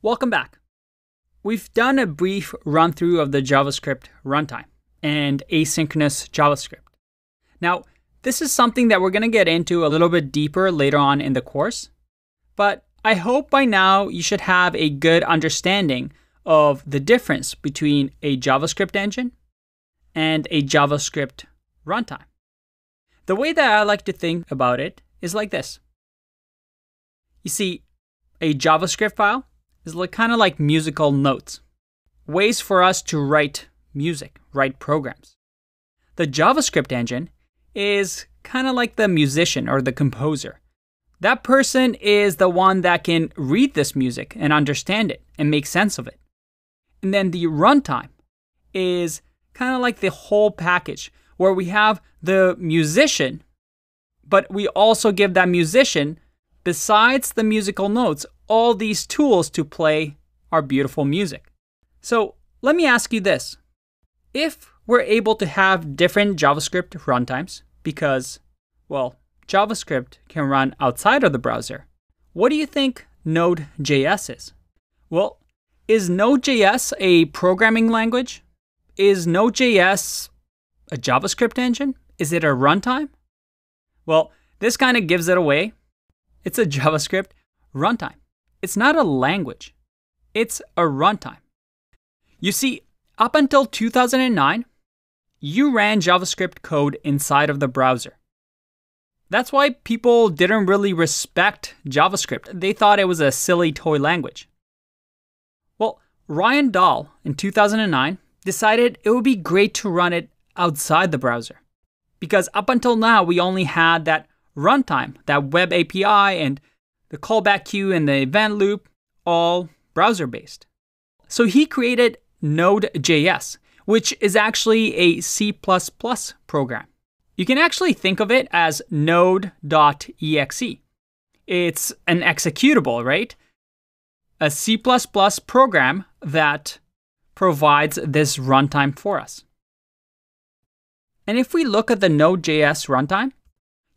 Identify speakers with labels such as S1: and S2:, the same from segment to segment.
S1: Welcome back. We've done a brief run through of the JavaScript runtime and asynchronous JavaScript. Now, this is something that we're going to get into a little bit deeper later on in the course, but I hope by now you should have a good understanding of the difference between a JavaScript engine and a JavaScript runtime. The way that I like to think about it is like this. You see, a JavaScript file is kind of like musical notes, ways for us to write music, write programs. The JavaScript engine is kind of like the musician or the composer. That person is the one that can read this music and understand it and make sense of it. And then the runtime is kind of like the whole package where we have the musician, but we also give that musician, besides the musical notes, all these tools to play our beautiful music. So let me ask you this. If we're able to have different JavaScript runtimes because, well, JavaScript can run outside of the browser, what do you think Node.js is? Well, is Node.js a programming language? Is Node.js a JavaScript engine? Is it a runtime? Well, this kind of gives it away. It's a JavaScript runtime. It's not a language. It's a runtime. You see, up until 2009, you ran JavaScript code inside of the browser. That's why people didn't really respect JavaScript. They thought it was a silly toy language. Well, Ryan Dahl in 2009 decided it would be great to run it outside the browser. Because up until now, we only had that runtime, that web API and the callback queue and the event loop, all browser-based. So he created Node.js, which is actually a C++ program. You can actually think of it as node.exe. It's an executable, right? A C++ program that provides this runtime for us. And if we look at the Node.js runtime,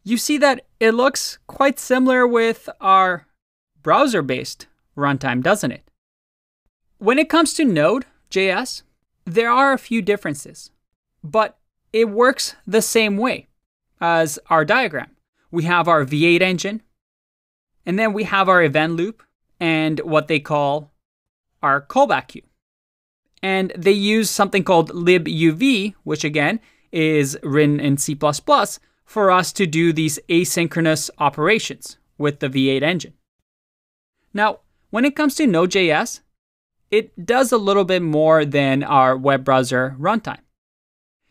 S1: you see that it looks quite similar with our browser-based runtime, doesn't it? When it comes to Node.js, there are a few differences, but it works the same way as our diagram. We have our V8 engine, and then we have our event loop and what they call our callback queue. And they use something called libuv, which again is written in C++, for us to do these asynchronous operations with the V8 engine. Now, when it comes to Node.js, it does a little bit more than our web browser runtime.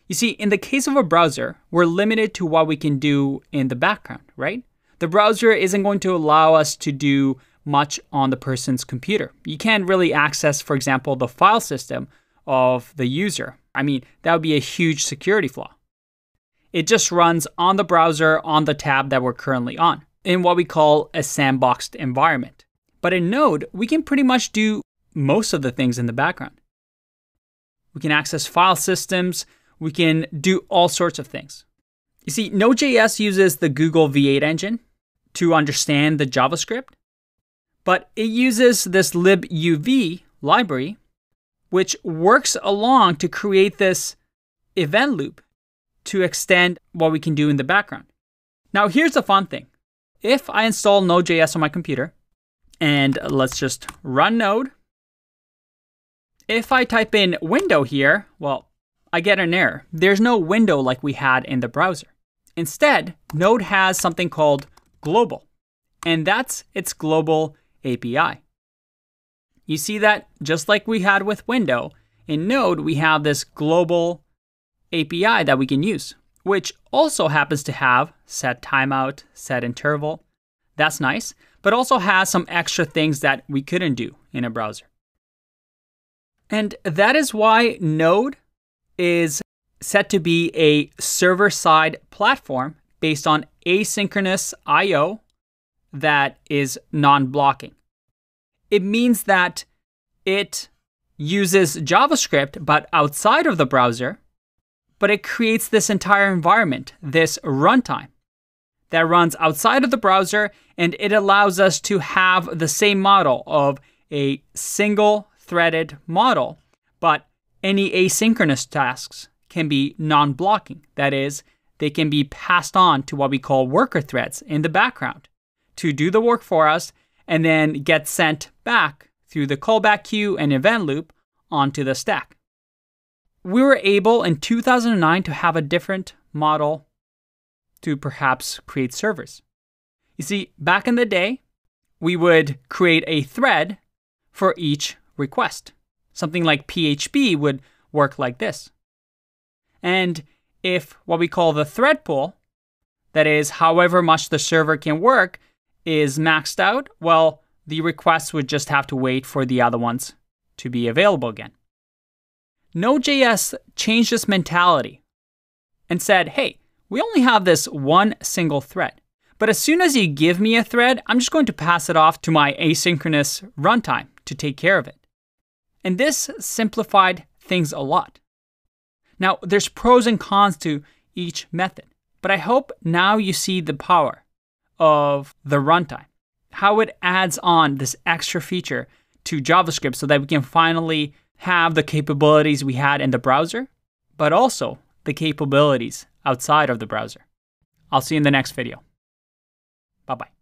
S1: You see, in the case of a browser, we're limited to what we can do in the background, right? The browser isn't going to allow us to do much on the person's computer. You can't really access, for example, the file system of the user. I mean, that would be a huge security flaw. It just runs on the browser on the tab that we're currently on, in what we call a sandboxed environment. But in Node, we can pretty much do most of the things in the background. We can access file systems. We can do all sorts of things. You see, Node.js uses the Google V8 engine to understand the JavaScript, but it uses this libuv library, which works along to create this event loop to extend what we can do in the background. Now, here's the fun thing. If I install Node.js on my computer, and let's just run Node, if I type in window here, well, I get an error. There's no window like we had in the browser. Instead, Node has something called global, and that's its global API. You see that just like we had with window, in Node, we have this global API that we can use, which also happens to have set timeout, set interval. That's nice, but also has some extra things that we couldn't do in a browser. And that is why Node is set to be a server-side platform based on asynchronous I/O that is non-blocking. It means that it uses JavaScript, but outside of the browser, but it creates this entire environment, this runtime that runs outside of the browser, and it allows us to have the same model of a single threaded model, but any asynchronous tasks can be non-blocking. That is, they can be passed on to what we call worker threads in the background to do the work for us and then get sent back through the callback queue and event loop onto the stack. We were able in 2009 to have a different model to perhaps create servers. You see, back in the day, we would create a thread for each request. Something like PHP would work like this. And if what we call the thread pool, that is however much the server can work, is maxed out, well, the requests would just have to wait for the other ones to be available again. Node.js changed this mentality and said, hey, we only have this one single thread. But as soon as you give me a thread, I'm just going to pass it off to my asynchronous runtime to take care of it. And this simplified things a lot. Now, there's pros and cons to each method, but I hope now you see the power of the runtime, how it adds on this extra feature to JavaScript so that we can finally have the capabilities we had in the browser, but also the capabilities outside of the browser. I'll see you in the next video. Bye-bye.